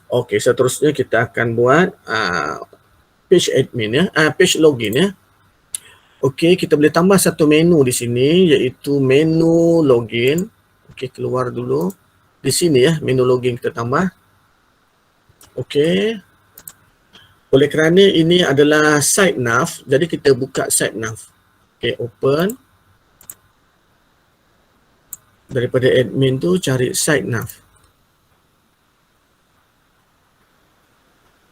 Okey, seterusnya kita akan buat page admin ya, page login ya. Okey, kita boleh tambah satu menu di sini iaitu menu login. Okey, keluar dulu. Di sini ya, menu login kita tambah. Okey. Oleh kerana ini adalah site nav, jadi kita buka site nav. Okey, open. Daripada admin tu cari site nav.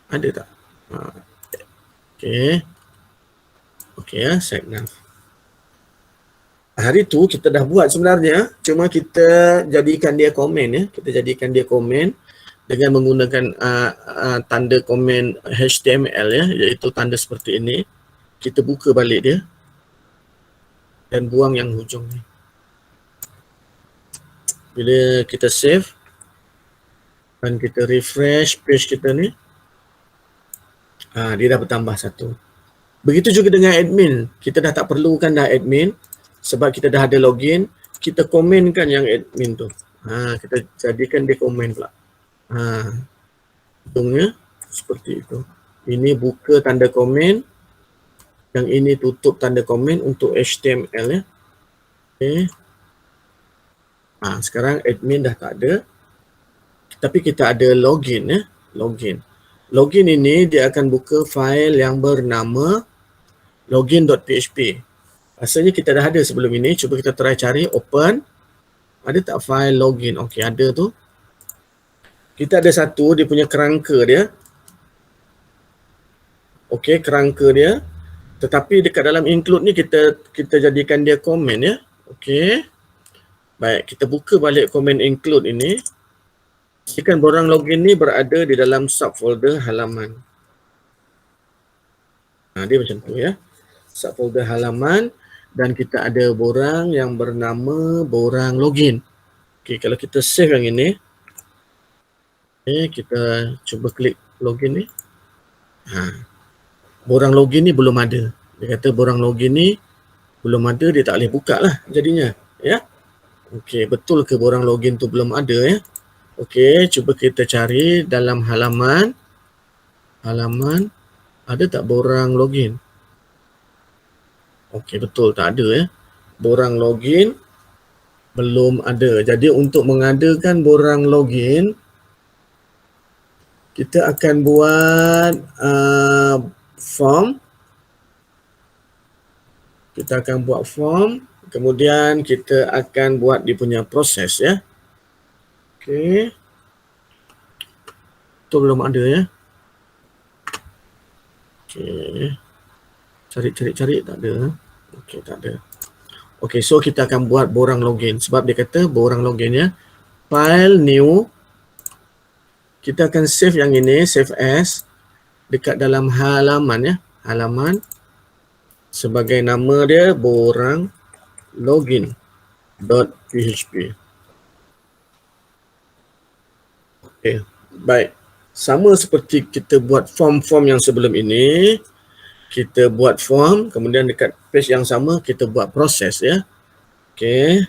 Ada tak? Okey. Okey ya, site nav. Hari tu kita dah buat sebenarnya, cuma kita jadikan dia komen ya. Kita jadikan dia komen dengan menggunakan tanda komen HTML ya, iaitu tanda seperti ini. Kita buka balik dia dan buang yang hujung ni. Bila kita save dan kita refresh page kita ni, dia dah bertambah satu. Begitu juga dengan admin. Kita dah tak perlukan dah admin sebab kita dah ada login. Kita komenkan yang admin tu. Kita jadikan dia komen pula. Hujungnya seperti itu. Ini buka tanda komen. Yang ini tutup tanda komen untuk HTML ya. Okay. Sekarang admin dah tak ada. Tapi kita ada login ya. Login. Login ini dia akan buka file yang bernama login.php. Rasanya kita dah ada sebelum ini. Cuba kita try cari, open. Ada tak file login? Okey, ada tu. Kita ada satu, dia punya kerangka dia. Okey, kerangka dia. Tetapi dekat dalam include ni kita jadikan dia komen ya. Okey. Baik, kita buka balik komen include ini. Pastikan borang login ni berada di dalam subfolder halaman. Dia macam tu ya. Subfolder halaman dan kita ada borang yang bernama borang login. Okey, kalau kita save yang ini. Okey, kita cuba klik login ni. Borang login ni belum ada. Dia kata borang login ni belum ada, dia tak boleh buka lah jadinya. Ya. Okey, betul ke borang login tu belum ada ya? Okey, cuba kita cari dalam halaman. Halaman, ada tak borang login? Okey, betul tak ada ya. Borang login belum ada. Jadi untuk mengadakan borang login, kita akan buat form. Kita akan buat form. Kemudian kita akan buat dia punya proses ya. Okey. Itu belum ada ya. Okey. Cari tak ada. Okey, tak ada. Okey, so kita akan buat borang login. Sebab dia kata borang login ya. File new. Kita akan save yang ini, save as. Dekat dalam halaman ya. Halaman. Sebagai nama dia borang login.php. Okey, baik. Sama seperti kita buat form-form yang sebelum ini. Kita buat form, kemudian dekat page yang sama kita buat proses ya. Okey.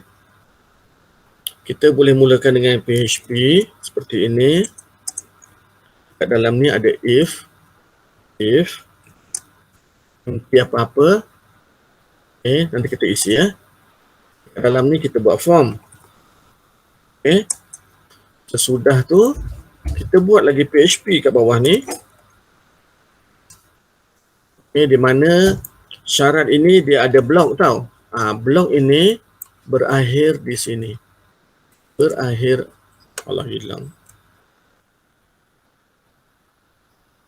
Kita boleh mulakan dengan PHP seperti ini. Kat dalam ni ada if nanti apa-apa. Okey, nanti kita isi ya. Kat dalam ni kita buat form. Okey. Sesudah tu kita buat lagi PHP kat bawah ni. Di mana syarat ini dia ada blok tau. Blok ini berakhir di sini. Berakhir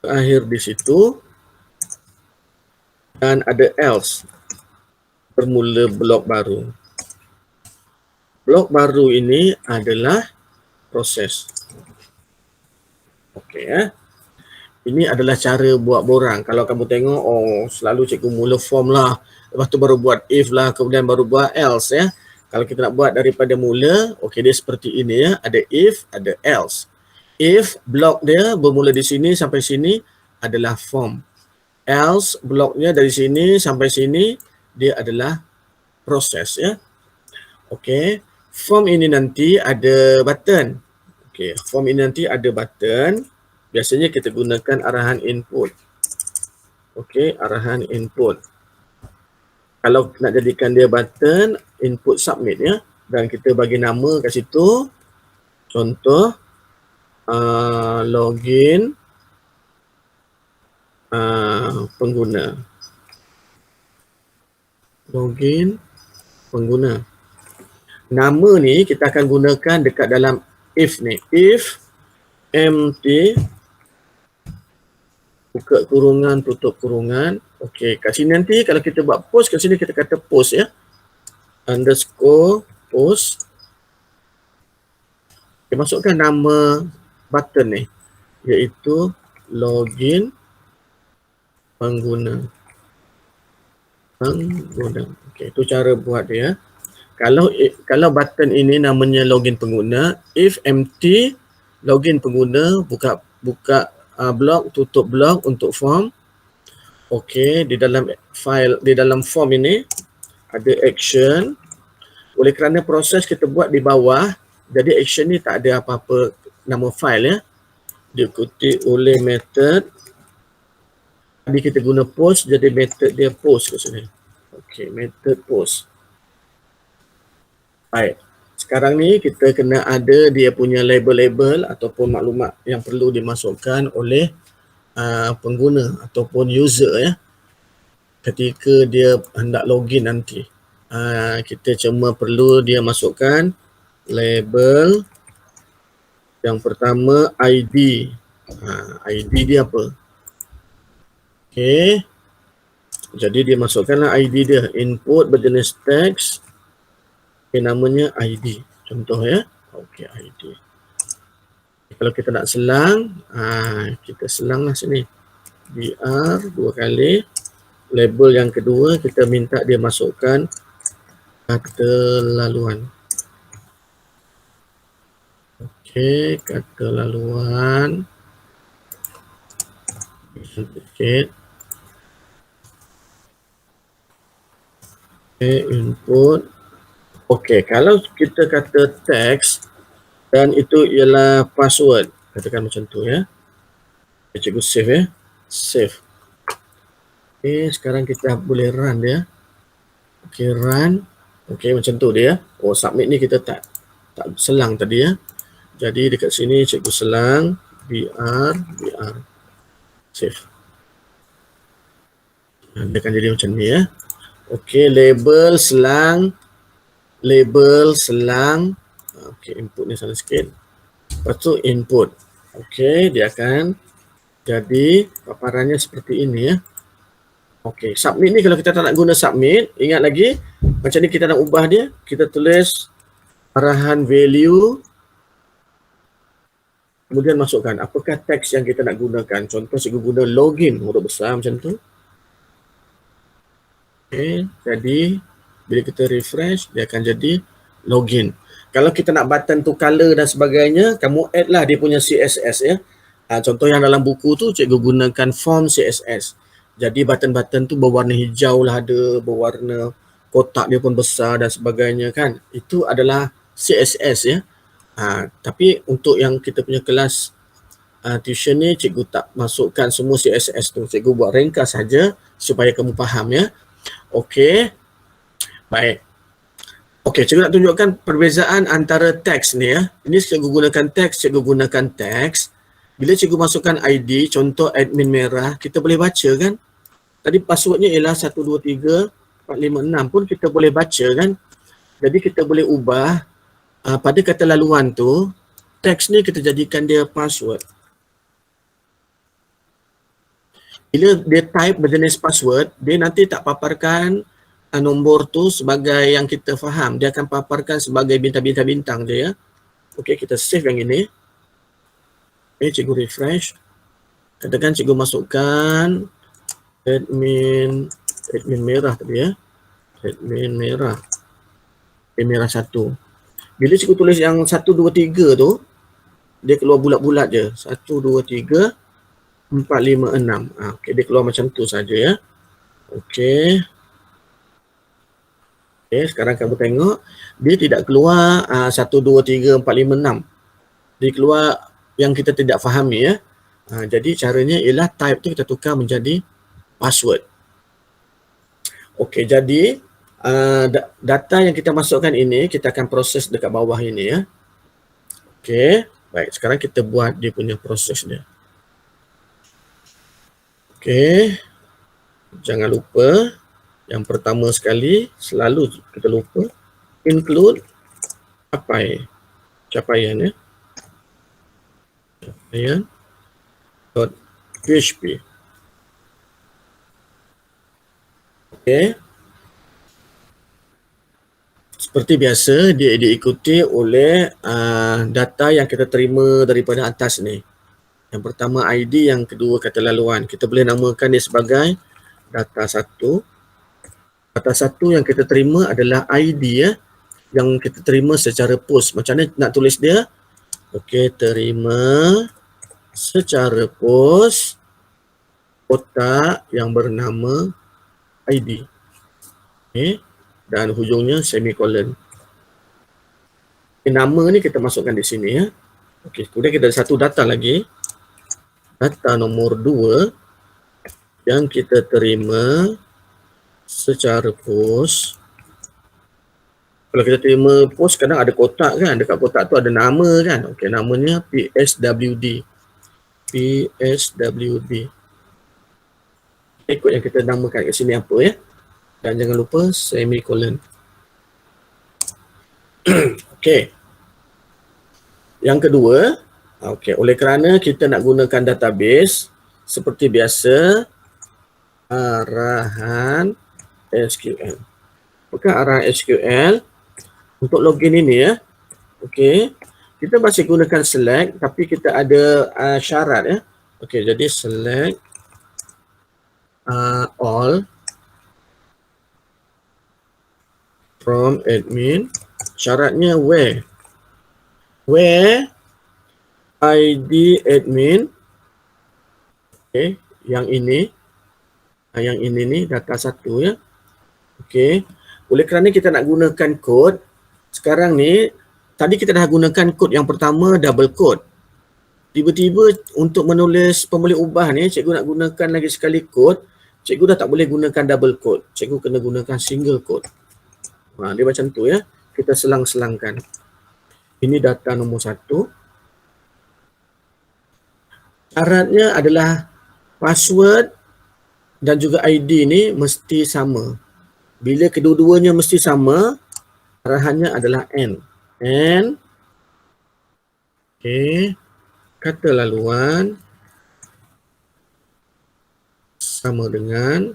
berakhir di situ dan ada else. Bermula blok baru. Blok baru ini adalah proses. Okey ya. Ini adalah cara buat borang. Kalau kamu tengok, selalu cikgu mula form lah. Lepas tu baru buat if lah, kemudian baru buat else ya. Kalau kita nak buat daripada mula, okey dia seperti ini ya. Ada if, ada else. If blok dia bermula di sini sampai sini adalah form. Else bloknya dari sini sampai sini dia adalah proses ya. Okey. Form ini nanti ada button. Okey, form ini nanti ada button. biasanya kita gunakan arahan input. Okey, arahan input. Kalau nak jadikan dia button, input submit ya. Dan kita bagi nama kat situ. Contoh, login pengguna. Login pengguna. Nama ni kita akan gunakan dekat dalam if ni. If empty buka kurungan, tutup kurungan. Okey, kat sini nanti kalau kita buat post kat sini kita kata post ya. Underscore post. Kita masukkan nama button ni iaitu login pengguna. Okey, itu cara buat dia. Kalau button ini namanya login pengguna, if empty login pengguna, buka blok, tutup blok untuk form. Okey, di dalam file, di dalam form ini ada action. Oleh kerana proses kita buat di bawah, jadi action ni tak ada apa-apa nama file ya. Diikuti oleh method. Tadi kita guna post, jadi method dia post kat sini. Okey, method post. Baik. Sekarang ni kita kena ada dia punya label-label ataupun maklumat yang perlu dimasukkan oleh pengguna ataupun user ya. Ketika dia hendak login nanti. Kita cuma perlu dia masukkan label. Yang pertama ID. ID dia apa? Okey. Jadi dia masukkanlah ID dia. Input berjenis teks. Namanya ID. Contoh ya. Okey, ID. Kalau kita nak selang, kita selanglah sini. BR 2 kali. Label yang kedua kita minta dia masukkan kata laluan. Okey, kata laluan. Sedikit. Okey, input. Okey, kalau kita kata teks dan itu ialah password, katakan macam tu ya. Cikgu save ya. Save. Okey, sekarang kita boleh run dia. Okey, run. Okey, macam tu dia. Oh, submit ni kita tak selang tadi ya. Jadi dekat sini cikgu selang BR. Save. Dia akan jadi macam ni ya. Okey, label selang. Okey, input ni salah sikit. Lepas tu input. Okey, dia akan jadi paparannya seperti ini ya. Okey, submit ni kalau kita tak nak guna submit, ingat lagi macam ni kita nak ubah dia, kita tulis arahan value, kemudian masukkan apakah teks yang kita nak gunakan. Contoh cikgu guna login, huruf besar macam tu. Okey, jadi bila kita refresh, dia akan jadi login. Kalau kita nak button tu color dan sebagainya, kamu add lah dia punya CSS ya. Contoh yang dalam buku tu, cikgu gunakan form CSS. Jadi button-button tu berwarna hijau lah ada, berwarna kotak dia pun besar dan sebagainya kan. Itu adalah CSS ya. Tapi untuk yang kita punya kelas tuition ni, cikgu tak masukkan semua CSS tu. Cikgu buat ringkas saja supaya kamu faham ya. Okey. Baik. Okey, cikgu nak tunjukkan perbezaan antara teks ni ya. Ini cikgu gunakan teks, cikgu gunakan teks. Bila cikgu masukkan ID, contoh admin merah, kita boleh baca kan? Tadi passwordnya ialah 123456 pun kita boleh baca kan? Jadi kita boleh ubah pada kata laluan tu, teks ni kita jadikan dia password. Bila dia type berjenis password, dia nanti tak paparkan nombor tu sebagai yang kita faham. Dia akan paparkan sebagai bintang-bintang je ya. Okey, kita save yang ini. Okey, cikgu refresh. Katakan cikgu masukkan admin merah tadi ya. Admin merah. Admin merah 1. Bila cikgu tulis yang 1, 2, 3 tu, dia keluar bulat-bulat je. 1, 2, 3, 4, 5, 6. Okey, dia keluar macam tu saja ya. Okey. Okey, sekarang kamu tengok dia tidak keluar 1, 2, 3, 4, 5, 6. Dia keluar yang kita tidak fahami ya. Jadi caranya ialah type tu kita tukar menjadi password. Okey, jadi data yang kita masukkan ini kita akan proses dekat bawah ini ya. Okey, baik, sekarang kita buat dia punya proses dia. Okey, jangan lupa yang pertama sekali selalu kita lupa include capaian ya. Capaian.php. Okey. Seperti biasa dia diikuti oleh data yang kita terima daripada atas ni. Yang pertama ID, yang kedua kata laluan. Kita boleh namakan dia sebagai data 1. Data 1 yang kita terima adalah ID ya, yang kita terima secara post. Macam mana nak tulis dia? Okey, terima secara post kotak yang bernama ID. Okey, dan hujungnya semikolon. Nama ni kita masukkan di sini ya. Okey, kemudian kita ada satu data lagi. Data nombor 2 yang kita terima secara post. Kalau kita terima post kadang ada kotak kan, dekat kotak tu ada nama kan. Okey, namanya PSWD. PSWD. Ikut yang kita namakan kat sini apa ya. Dan jangan lupa semikolon. Okey. Yang kedua, okey, oleh kerana kita nak gunakan database seperti biasa, arahan SQL. Bukan arahan SQL untuk login ini ya. Okey, kita masih gunakan select tapi kita ada syarat ya. Okey, jadi select all from admin. Syaratnya where ID admin. Okey, yang ini ni data 1 ya. Okey, oleh kerana kita nak gunakan kod sekarang ni, tadi kita dah gunakan kod yang pertama double kod. Tiba-tiba untuk menulis pemboleh ubah ni cikgu nak gunakan lagi sekali kod, cikgu dah tak boleh gunakan double kod. Cikgu kena gunakan single kod. Dia macam tu ya. Kita selang-selangkan. Ini data nombor 1. Syaratnya adalah password dan juga ID ni mesti sama. Bila kedua-duanya mesti sama, arahannya adalah N. Okey. Kata laluan sama dengan,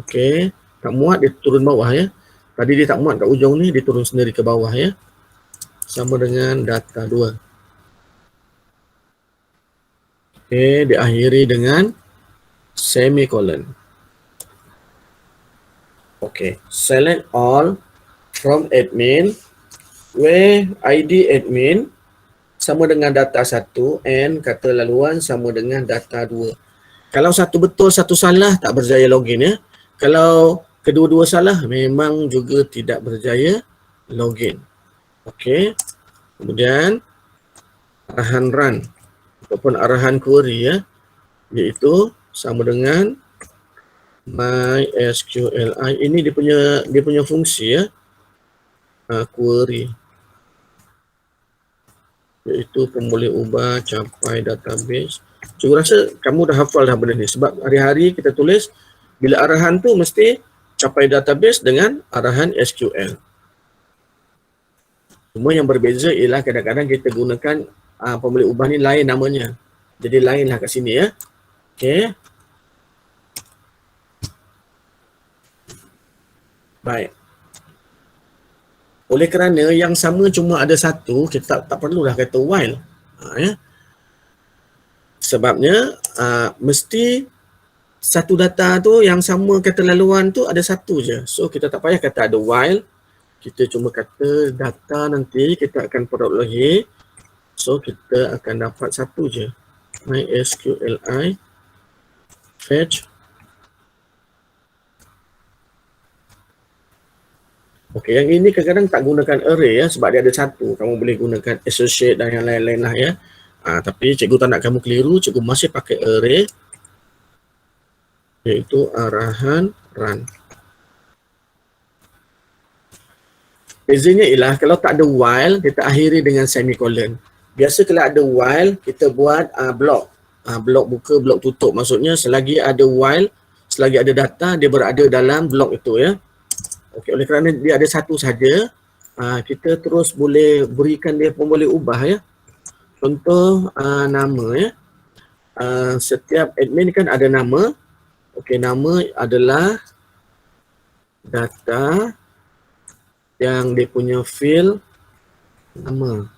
okey, tak muat dia turun bawah ya. Tadi dia tak muat kat ujung ni, dia turun sendiri ke bawah ya. Sama dengan data 2. Okey, diakhiri dengan semikolon. Okey, select all from admin where ID admin sama dengan data 1 and kata laluan sama dengan data 2. Kalau satu betul satu salah tak berjaya login ya. Kalau kedua-dua salah memang juga tidak berjaya login. Okey. Kemudian arahan run ataupun arahan query ya, iaitu sama dengan MySQLi. Ini dia punya fungsi ya. Query, iaitu pemboleh ubah capai database. Cikgu rasa kamu dah hafal dah benda ni sebab hari-hari kita tulis bila arahan tu mesti capai database dengan arahan SQL. Cuma yang berbeza ialah kadang-kadang kita gunakan pemboleh ubah ni lain namanya. Jadi lainlah kat sini ya. Okey. Baik. Oleh kerana yang sama cuma ada satu, kita tak perlulah kata while. Ya. Sebabnya mesti satu data tu yang sama kata laluan tu ada satu je. So kita tak payah kata ada while. Kita cuma kata data nanti kita akan perolehi. So kita akan dapat satu je. MySQLi fetch. Okey, yang ini kadang-kadang tak gunakan array ya sebab dia ada satu. Kamu boleh gunakan associate dan yang lain-lain lah ya. Tapi cikgu tak nak kamu keliru, cikgu masih pakai array, iaitu arahan run. Bezanya ialah kalau tak ada while, kita akhiri dengan semicolon. Biasa kalau ada while, kita buat blok. Blok buka, blok tutup. Maksudnya selagi ada while, selagi ada data, dia berada dalam blok itu ya. Okey, oleh kerana dia ada satu saja, kita terus boleh berikan dia pun boleh ubah ya. Contoh nama ya. Setiap admin kan ada nama. Okey, nama adalah data yang dia punya field nama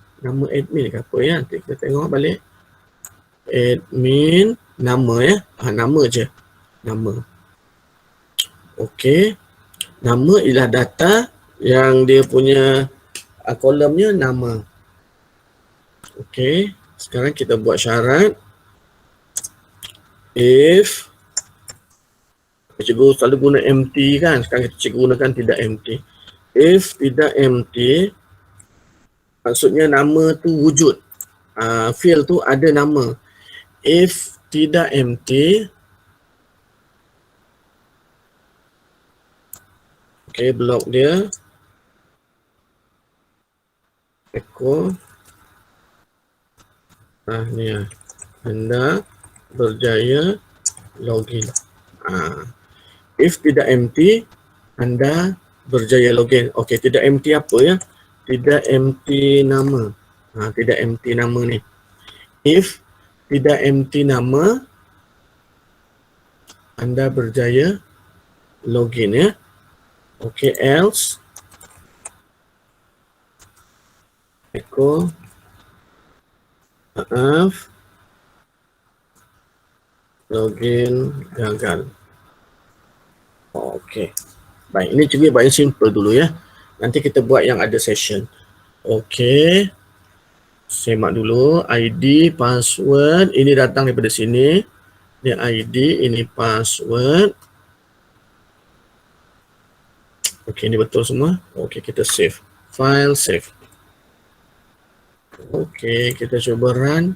admin ke apa ya. Nanti kita tengok balik. Admin nama ya. Nama je. Nama. Okey. Nama ialah data yang dia punya kolomnya nama. Okey. Sekarang kita buat syarat. If cikgu selalu guna empty kan. Sekarang cikgu gunakan tidak empty. If tidak empty, maksudnya nama tu wujud. Field tu ada nama. If tidak empty, okey, blok dia echo ni ya. Anda berjaya login. If tidak empty, anda berjaya login. Okey, tidak empty apa ya? Tidak empty nama. Tidak empty nama ni. If tidak empty nama, anda berjaya login ya. Okey, else echo maaf, login gagal. Okey. Baik, ini cikgu buat yang simple dulu ya. Nanti kita buat yang ada session. Okey. Semak dulu ID, password. Ini datang daripada sini. Ini ID, ini password. Okey, ini betul semua. Okey, kita save. File save. Okey, kita cuba run.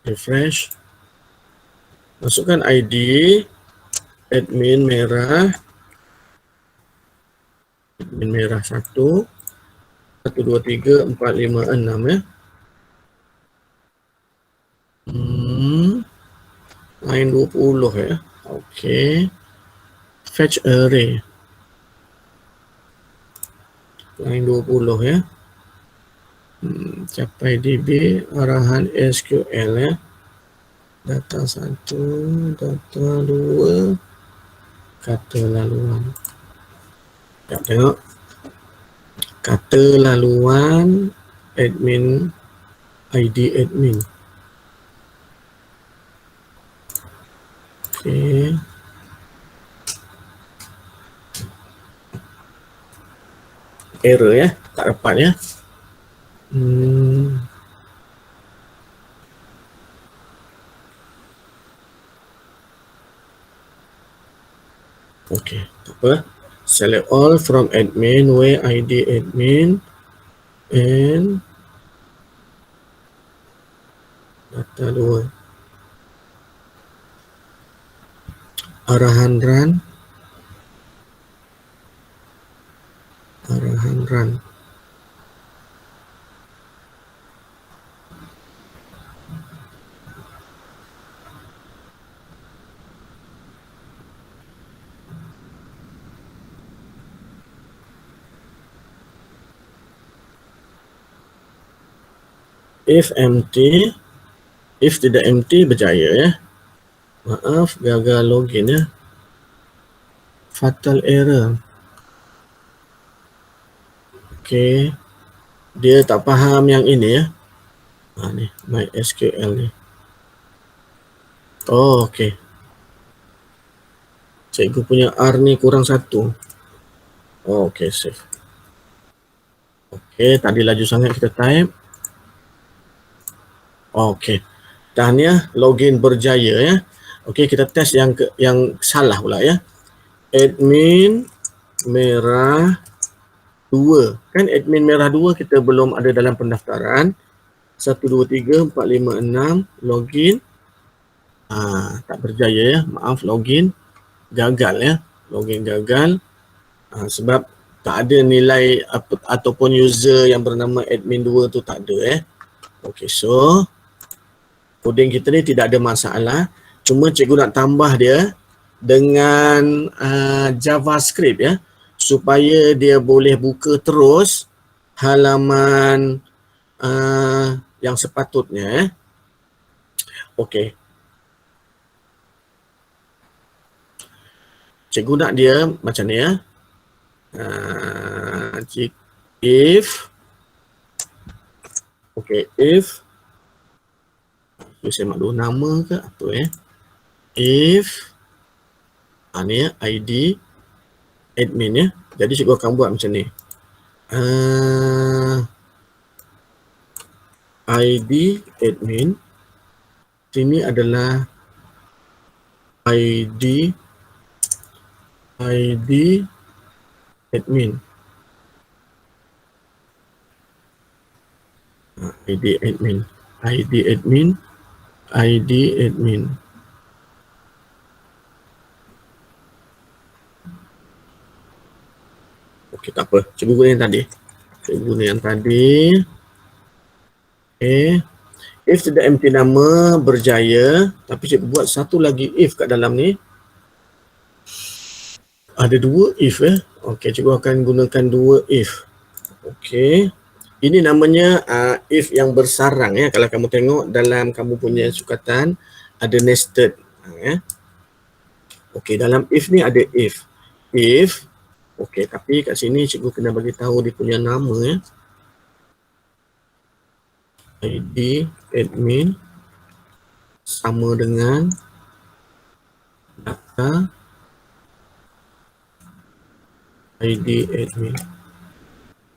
Refresh. Masukkan ID. Admin merah. Admin merah 1. 1, 2, 3, 4, 5, 6 ya. Line 20 ya. Okey. Fetch array. Line 20 ya. Capai DB, arahan SQL ya. Data 1, data 2, kata laluan. Kita tengok. Kata laluan admin, ID admin. Okey. Error ya, tak dapat ya. Okey, tak apa. Select all from admin, where ID admin and data 2. Arahan run. Arahan run. If empty, if tidak empty berjaya ya. Maaf, gagal login ya. Fatal error. Okey. Dia tak faham yang ini ya. Ni MySQL ni. Oh, okey. Cikgu punya R ni kurang 1. Oh, okey, save. Okey, tadi laju sangat kita type. Okey. Tahniah, login berjaya ya. Okey, kita test yang salah pula ya. Admin merah 2. Kan admin merah 2 kita belum ada dalam pendaftaran. 1, 2, 3, 4, 5, 6, login. Tak berjaya ya, maaf, login gagal ya, login gagal sebab tak ada nilai ataupun user yang bernama admin 2 tu tak ada. Okey, so coding kita ni tidak ada masalah, cuma cikgu nak tambah dia dengan JavaScript ya, supaya dia boleh buka terus halaman yang sepatutnya. Okey, cikgu nak dia macam ni ya. If saya maklum nama ke apa if ni ya, ID admin ya. Jadi cikgu akan buat macam ni. ID admin, sini adalah ID admin. ID admin. Okey, tak apa. Cikgu guna yang tadi. Okey. If tidak empty nama berjaya, tapi cikgu buat satu lagi if kat dalam ni. Ada 2 if Okey, cikgu akan gunakan 2 if. Okey. Ini namanya if yang bersarang ya. Kalau kamu tengok dalam kamu punya sukatan ada nested Okey, dalam if ni ada if. Okey, tapi kat sini cikgu kena bagi tahu dia punya nama ID admin sama dengan data ID admin.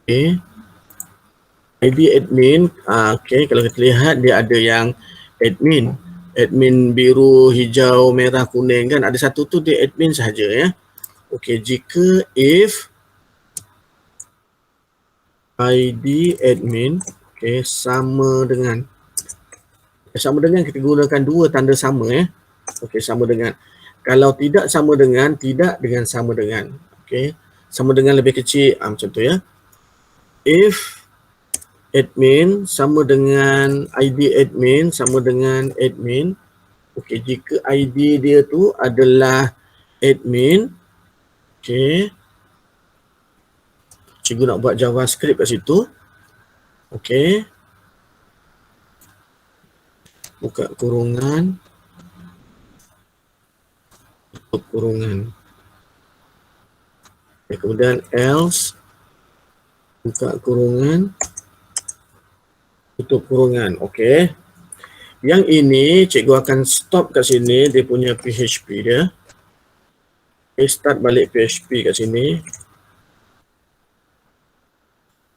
Okey. ID admin, kalau kita lihat dia ada yang admin biru, hijau, merah, kuning kan. Ada satu tu dia admin sahaja ya. Okey, jika if ID admin sama dengan kita gunakan 2 tanda sama Okey, sama dengan. Kalau tidak sama dengan, tidak dengan sama dengan. Okey, sama dengan lebih kecil macam tu ya. If admin sama dengan ID admin sama dengan admin. Okey, jika ID dia tu adalah admin, okey, cikgu nak buat JavaScript kat situ. Okey, buka kurungan, tutup kurungan. Okay, kemudian else, buka kurungan, tutup kurungan. Okey. Yang ini cikgu akan stop kat sini dia punya PHP dia. Okay, start balik PHP kat sini.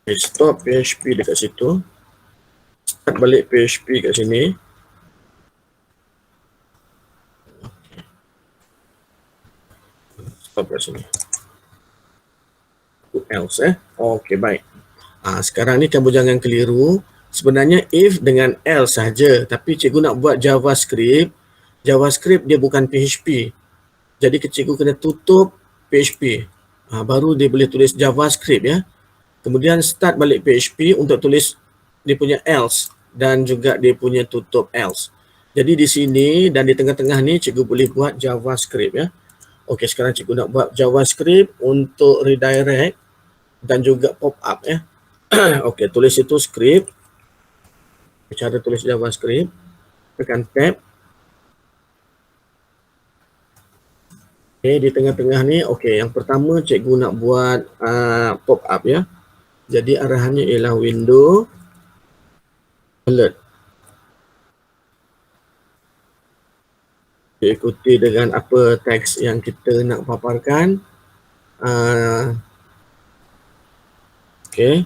Okay, stop PHP dekat situ. Start balik PHP kat sini. Stop kat sini. Else Okey, baik. Sekarang ni kamu jangan keliru. Sebenarnya if dengan else saja, tapi cikgu nak buat JavaScript. JavaScript dia bukan PHP. Jadi cikgu kena tutup PHP. Baru dia boleh tulis JavaScript ya. Kemudian start balik PHP untuk tulis dia punya else dan juga dia punya tutup else. Jadi di sini dan di tengah-tengah ni cikgu boleh buat JavaScript ya. Okey, sekarang cikgu nak buat JavaScript untuk redirect dan juga pop up ya. Okey, tulis itu script. Cara tulis JavaScript, tekan tab. Okey, di tengah-tengah ni, okey, yang pertama cikgu nak buat pop up ya. Jadi arahannya ialah window alert. Diikuti dengan apa teks yang kita nak paparkan. Okey.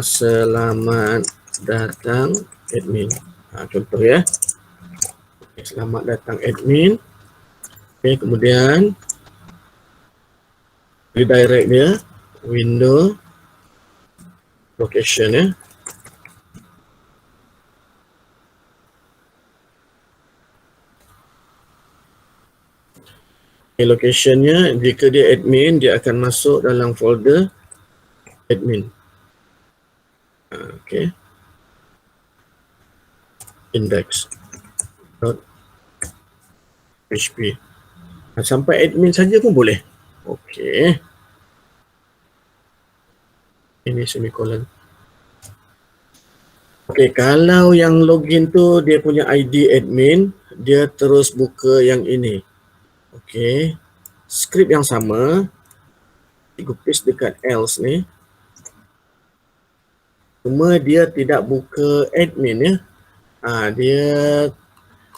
Selamat datang admin. Contoh ya. Okay, selamat datang admin. Okey, kemudian redirect dia window location ya. Locationnya, jika dia admin, dia akan masuk dalam folder admin. Okay. Index.php. Sampai admin saja pun boleh. Okay. Ini semicolon. Okay, kalau yang login tu dia punya ID admin, dia terus buka yang ini. Okay. Skrip yang sama, cikgu paste dekat else ni. Cuma dia tidak buka admin ya.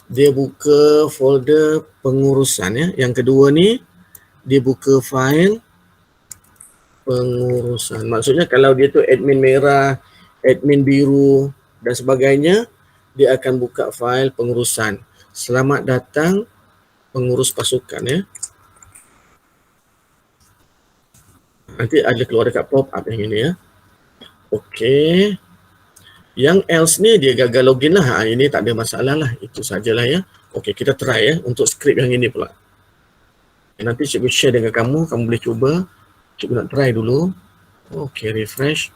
Dia buka folder pengurusan ya. Yang kedua ni dia buka file pengurusan. Maksudnya kalau dia tu admin merah, admin biru dan sebagainya, dia akan buka file pengurusan. Selamat datang pengurus pasukan ya. Nanti ada keluar dekat pop up yang ini ya. Okey. Yang else ni dia gagal login lah. Ini tak ada masalah lah. Itu sajalah ya. Okey, kita try ya untuk skrip yang ini pula. Nanti cikgu share dengan kamu boleh cuba. Cikgu nak try dulu. Okey, refresh.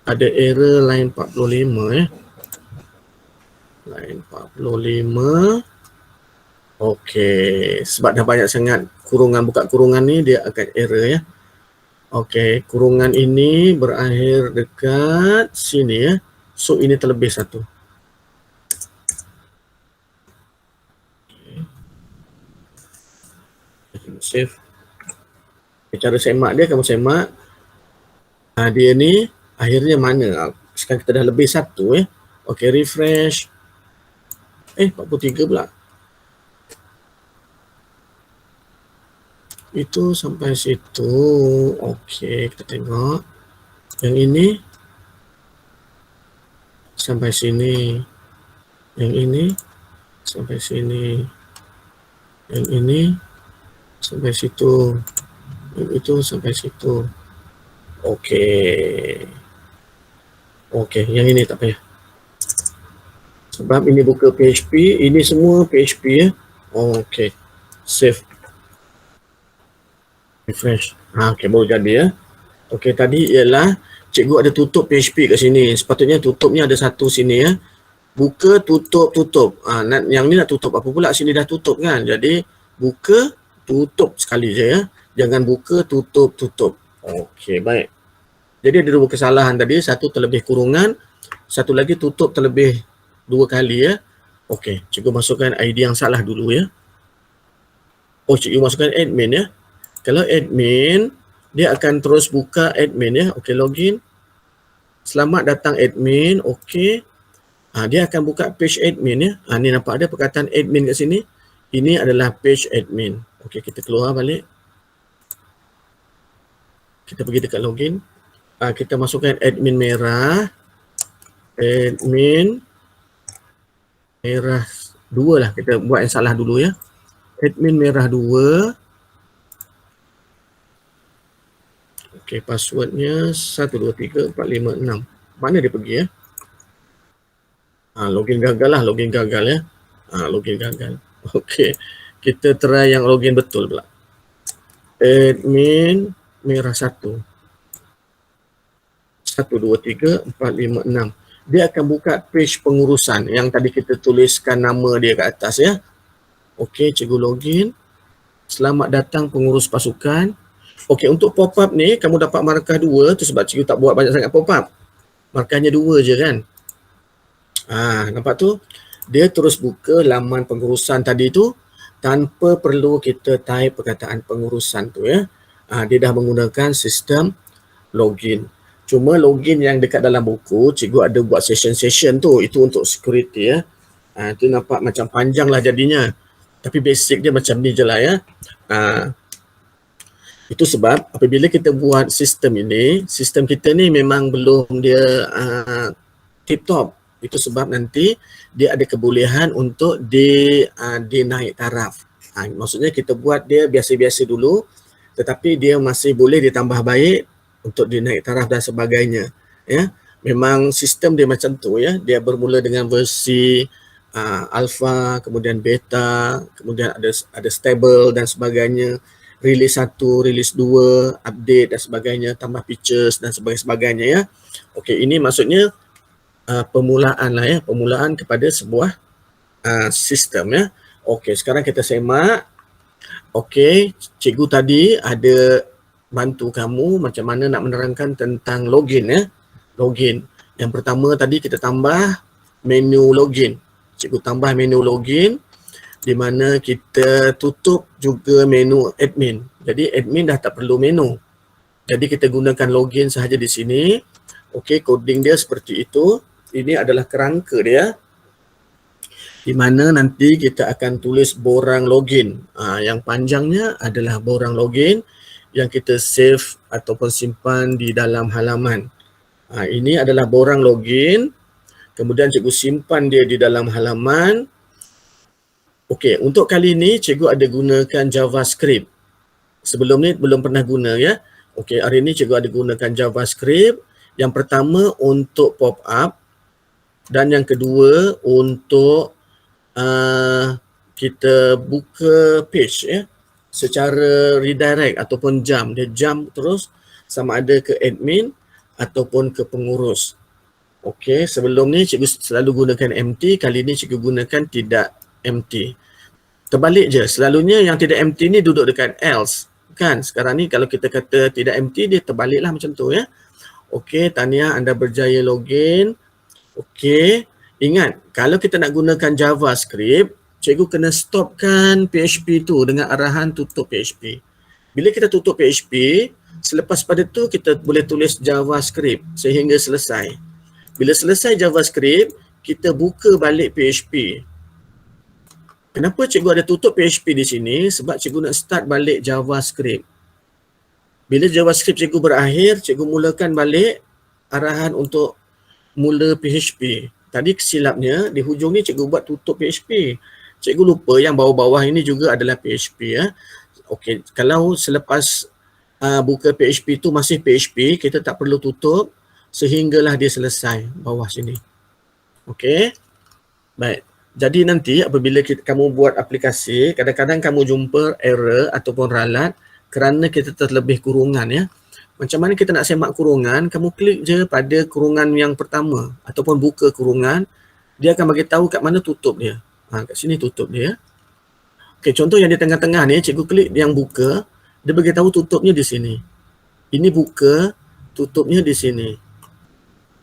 Ada error line 45 ya. Line 45. Okey, sebab dah banyak sangat kurungan, buka kurungan ni dia akan error ya. Okey, kurungan ini berakhir dekat sini ya. So ini terlebih satu. Okay. Save. Cara semak dia, kamu semak. Dia ni akhirnya mana? Sekarang kita dah lebih satu ya. Okey, refresh. 43 pula. Itu sampai situ. Okey, kita tengok. Yang ini sampai sini. Yang ini sampai sini. Yang ini sampai situ. Yang itu sampai situ. Okey. Okey, yang ini tak payah. Sebab ini buka PHP, ini semua PHP ya. Okey. Save. Refresh. Okey, baru jadi ya. Okey, tadi ialah cikgu ada tutup PHP kat sini. Sepatutnya tutupnya ada satu sini ya. Buka, tutup, tutup. Yang ni nak tutup apa pula? Sini dah tutup kan. Jadi buka, tutup sekali je ya. Jangan buka, tutup, tutup. Okey, baik. Jadi ada dua kesalahan tadi. Satu terlebih kurungan. Satu lagi tutup terlebih 2 kali ya. Okey, cikgu masukkan ID yang salah dulu ya. Cikgu masukkan admin ya. Kalau admin, dia akan terus buka admin ya. Okey, login. Selamat datang admin. Okey. Dia akan buka page admin ya. Ni nampak ada perkataan admin kat sini. Ini adalah page admin. Okey, kita keluar balik. Kita pergi dekat login. Kita masukkan admin merah. Admin merah 2 lah. Kita buat yang salah dulu ya. Admin merah 2. Okey, passwordnya 123456. Mana dia pergi ya? Login gagal lah, login gagal ya. Login gagal. Okey, kita try yang login betul pula. Admin merah 1. 123456. Dia akan buka page pengurusan yang tadi kita tuliskan nama dia kat atas ya. Okey, cikgu login. Selamat datang pengurus pasukan. Okey, untuk pop-up ni kamu dapat markah 2 tu sebab cikgu tak buat banyak sangat pop-up. Markahnya 2 je kan. Nampak tu? Dia terus buka laman pengurusan tadi tu tanpa perlu kita type perkataan pengurusan tu ya. Dia dah menggunakan sistem login. Cuma login yang dekat dalam buku, cikgu ada buat session-session tu. Itu untuk security ya. Itu nampak macam panjang lah jadinya. Tapi basic dia macam ni je lah ya. Itu sebab apabila kita buat sistem ini, sistem kita ni memang belum dia tip-top. Itu sebab nanti dia ada kebolehan untuk dinaik taraf. Maksudnya kita buat dia biasa-biasa dulu, tetapi dia masih boleh ditambah baik untuk dinaik taraf dan sebagainya. Ya, memang sistem dia macam tu ya. Dia bermula dengan versi alpha, kemudian beta, kemudian ada stable dan sebagainya, release 1, release 2, update dan sebagainya, tambah features dan sebagainya ya. Okey, ini maksudnya permulaan lah ya, permulaan kepada sebuah sistem ya. Okey, sekarang kita semak. Okey, cikgu tadi ada bantu kamu macam mana nak menerangkan tentang login ya. Login. Yang pertama tadi kita tambah menu login. Cikgu tambah menu login di mana kita tutup juga menu admin. Jadi admin dah tak perlu menu. Jadi kita gunakan login sahaja di sini. Okey, coding dia seperti itu. Ini adalah kerangka dia. Di mana nanti kita akan tulis borang login. Yang panjangnya adalah borang login yang kita save ataupun simpan di dalam halaman. Ini adalah borang login. Kemudian cikgu simpan dia di dalam halaman. Okey, untuk kali ini cikgu ada gunakan JavaScript. Sebelum ni belum pernah guna ya. Okey, hari ini cikgu ada gunakan JavaScript. Yang pertama untuk pop-up dan yang kedua untuk kita buka page ya secara redirect ataupun jump. Dia jump terus sama ada ke admin ataupun ke pengurus. Okey, sebelum ni cikgu selalu gunakan empty, kali ni cikgu gunakan tidak empty. Terbalik je, selalunya yang tidak empty ni duduk dekat else. Kan, sekarang ni kalau kita kata tidak empty, dia terbaliklah macam tu ya. Okey, tahniah anda berjaya login. Okey, ingat kalau kita nak gunakan JavaScript, cikgu kena stopkan PHP tu dengan arahan tutup PHP. Bila kita tutup PHP, selepas pada tu kita boleh tulis JavaScript sehingga selesai. Bila selesai JavaScript, kita buka balik PHP. Kenapa cikgu ada tutup PHP di sini? Sebab cikgu nak start balik JavaScript. Bila JavaScript cikgu berakhir, cikgu mulakan balik arahan untuk mula PHP. Tadi kesilapnya, di hujung ni cikgu buat tutup PHP. Cikgu lupa yang bawah-bawah ini juga adalah PHP ya. Okey, kalau selepas buka PHP tu masih PHP, kita tak perlu tutup sehinggalah dia selesai bawah sini. Okey. Baik. Jadi nanti apabila kamu buat aplikasi, kadang-kadang kamu jumpa error ataupun ralat kerana kita terlebih kurungan ya. Macam mana kita nak semak kurungan, kamu klik je pada kurungan yang pertama ataupun buka kurungan, dia akan bagi tahu kat mana tutup dia. Kat sini tutup dia. Okey, contoh yang di tengah-tengah ni, cikgu klik yang buka, dia bagi tahu tutupnya di sini. Ini buka, tutupnya di sini.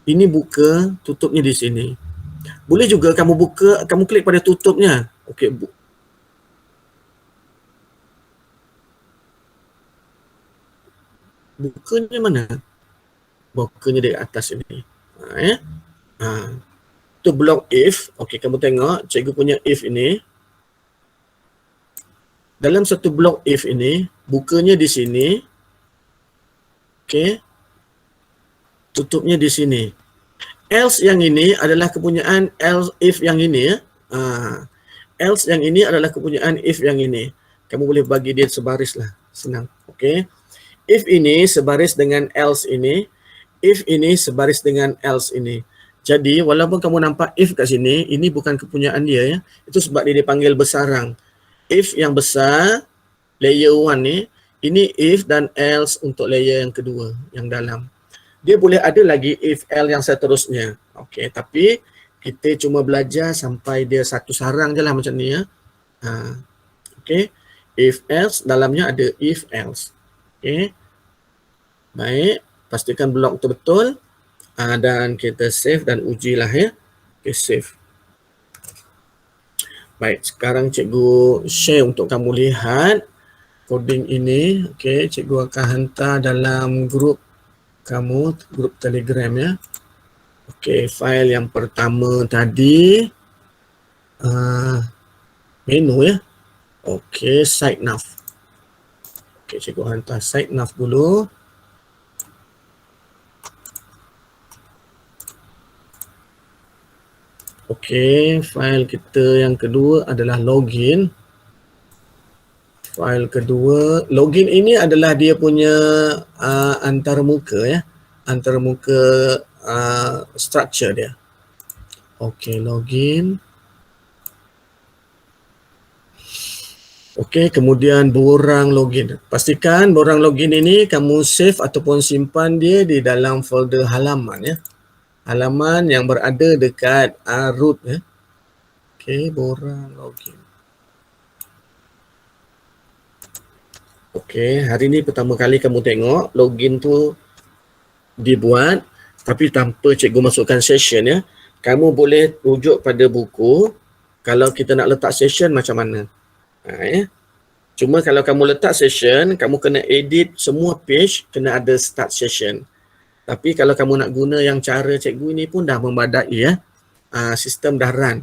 Ini buka, tutupnya di sini. Boleh juga kamu buka, kamu klik pada tutupnya. Okey, bukanya mana? Bukanya di atas ini. Itu blok if. Okey, kamu tengok cikgu punya if ini. Dalam satu blok if ini, bukanya di sini. Okey. Tutupnya di sini. Else yang ini adalah kepunyaan else if yang ini ya. Else yang ini adalah kepunyaan if yang ini. Kamu boleh bagi dia sebaris lah. Senang. Okey. If ini sebaris dengan else ini. If ini sebaris dengan else ini. Jadi walaupun kamu nampak if kat sini, ini bukan kepunyaan dia ya. Itu sebab dia dipanggil bersarang. If yang besar, layer 1 ni, ini if dan else untuk layer yang kedua, yang dalam. Dia boleh ada lagi if else yang seterusnya. Okey, tapi kita cuma belajar sampai dia satu sarang je lah macam ni ya. Okey, if else, dalamnya ada if else. Okey. Baik, pastikan blok tu betul. Dan kita save dan ujilah ya. Okey, save. Baik, sekarang cikgu share untuk kamu lihat coding ini. Okey, cikgu akan hantar dalam grup kamu, grup Telegram ya. Okey, file yang pertama tadi menu ya. Okey, site nav. Okey, cikgu hantar site nav dulu. Okey, file kita yang kedua adalah login. File kedua, login ini adalah dia punya antarmuka ya. Antarmuka structure dia. Okey, login. Okey, kemudian borang login. Pastikan borang login ini kamu save ataupun simpan dia di dalam folder halaman ya. Halaman yang berada dekat root ya. Okey, borang login. Okey, hari ni pertama kali kamu tengok login tu dibuat tapi tanpa cikgu masukkan session ya. Kamu boleh rujuk pada buku kalau kita nak letak session macam mana. Ya. Cuma kalau kamu letak session, kamu kena edit semua page, kena ada start session. Tapi kalau kamu nak guna yang cara cikgu ini pun dah membadai ya. Sistem dah run.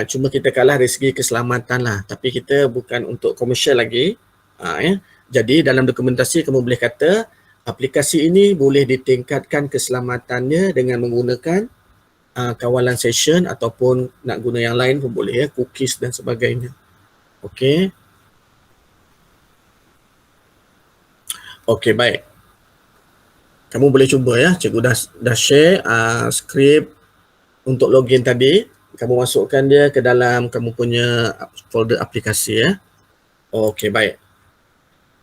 Cuma kita kalah dari segi keselamatan lah. Tapi kita bukan untuk komersial lagi. Ya. Jadi dalam dokumentasi kamu boleh kata aplikasi ini boleh ditingkatkan keselamatannya dengan menggunakan kawalan session ataupun nak guna yang lain pun boleh ya, cookies dan sebagainya. Okey. Okey, baik. Kamu boleh cuba ya, cikgu dah share skrip untuk login tadi. Kamu masukkan dia ke dalam kamu punya folder aplikasi ya. Okey, baik.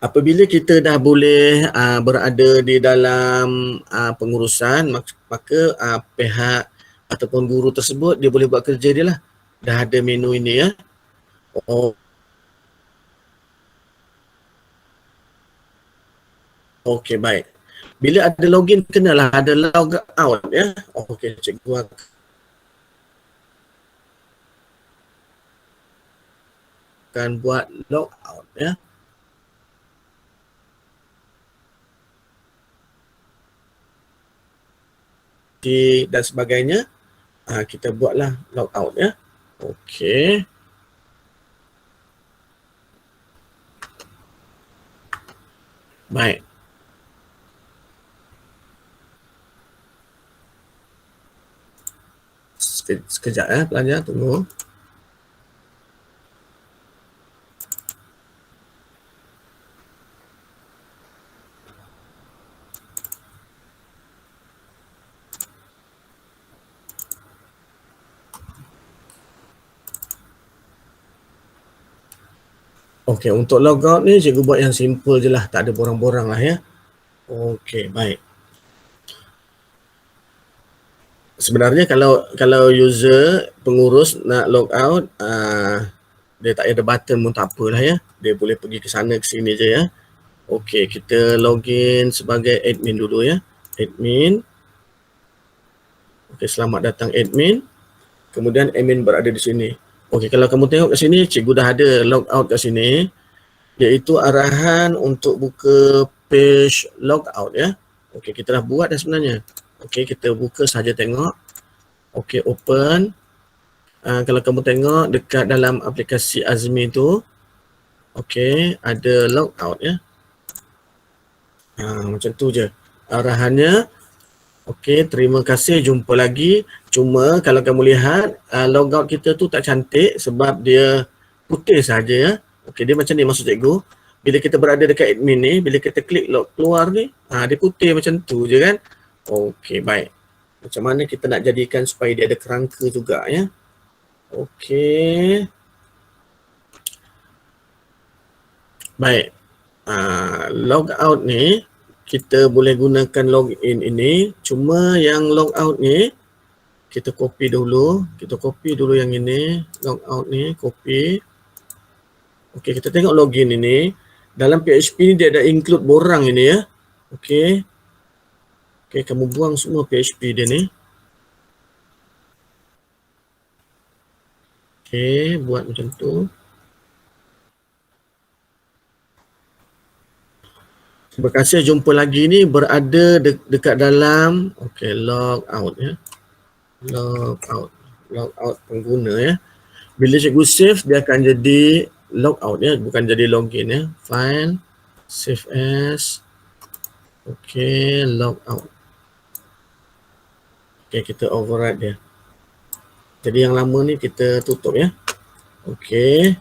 Apabila kita dah boleh berada di dalam pengurusan, maka pihak ataupun guru tersebut dia boleh buat kerja dia lah. Dah ada menu ini ya. Okey, baik. Bila ada login, kenalah ada log out ya. Okey, cikgu akan buat log out ya. Dan sebagainya, kita buatlah log out ya. Okey. Baik. Sekejap ya pelajar, tunggu. Okey, untuk logout ni cikgu buat yang simple je lah, tak ada borang-borang lah ya. Okey, baik. Sebenarnya kalau user pengurus nak log out, dia tak ada button pun tak apalah ya. Dia boleh pergi ke sana ke sini je ya. Okey, kita login sebagai admin dulu ya. Admin. Okey, selamat datang admin. Kemudian admin berada di sini. Okey, kalau kamu tengok kat sini, cikgu dah ada log out kat sini. Iaitu arahan untuk buka page log out ya. Okey, kita dah buat dah sebenarnya. Okey, kita buka saja tengok. Okey, open. Kalau kamu tengok dekat dalam aplikasi Azmi tu, okey, ada log out ya. Macam tu je arahannya. Okey, terima kasih, jumpa lagi. Cuma kalau kamu lihat logout kita tu tak cantik sebab dia putih saja ya. Okey, dia macam ni maksud cikgu. Bila kita berada dekat admin ni, bila kita klik log keluar ni, dia putih macam tu je kan. Okey, baik. Macam mana kita nak jadikan supaya dia ada kerangka juga ya. Okey. Baik. Logout ni kita boleh gunakan login ini, cuma yang logout ni kita copy dulu, yang ini, logout ni copy. Okey, kita tengok login ini. Dalam PHP ni dia ada include borang ini ya. Okey. Okey, kamu buang semua PHP dia ni. Okey, buat macam tu. Terima kasih, jumpa lagi ni berada dekat dalam log out ya. Log out pengguna ya. Bila cikgu save dia akan jadi log out ya, bukan jadi login ya. File, save as. Okey, log out. Okey, kita override dia. Jadi yang lama ni kita tutup ya. Okey.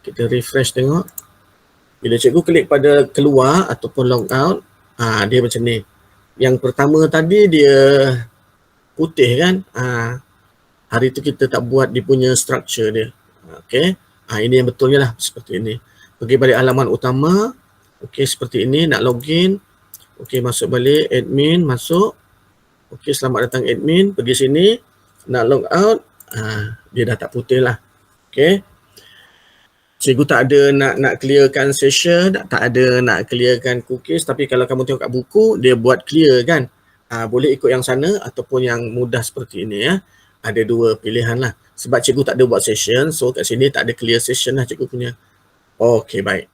Kita refresh tengok. Bila cikgu klik pada keluar ataupun log out, dia macam ni. Yang pertama tadi dia putih kan. Hari tu kita tak buat dia punya structure dia. Okey. Ini yang betulnya lah, seperti ini. Pergi balik halaman utama. Okey, seperti ini, nak login. Okey, masuk balik, admin, masuk. Okey, selamat datang admin, pergi sini. Nak log out, dia dah tak putih lah. Okey. Cikgu tak ada nak clearkan session, tak ada nak clearkan cookies, tapi kalau kamu tengok kat buku, dia buat clear kan. Boleh ikut yang sana ataupun yang mudah seperti ini ya. Ada dua pilihan lah. Sebab cikgu tak ada buat session, so kat sini tak ada clear session lah cikgu punya. Okey, baik.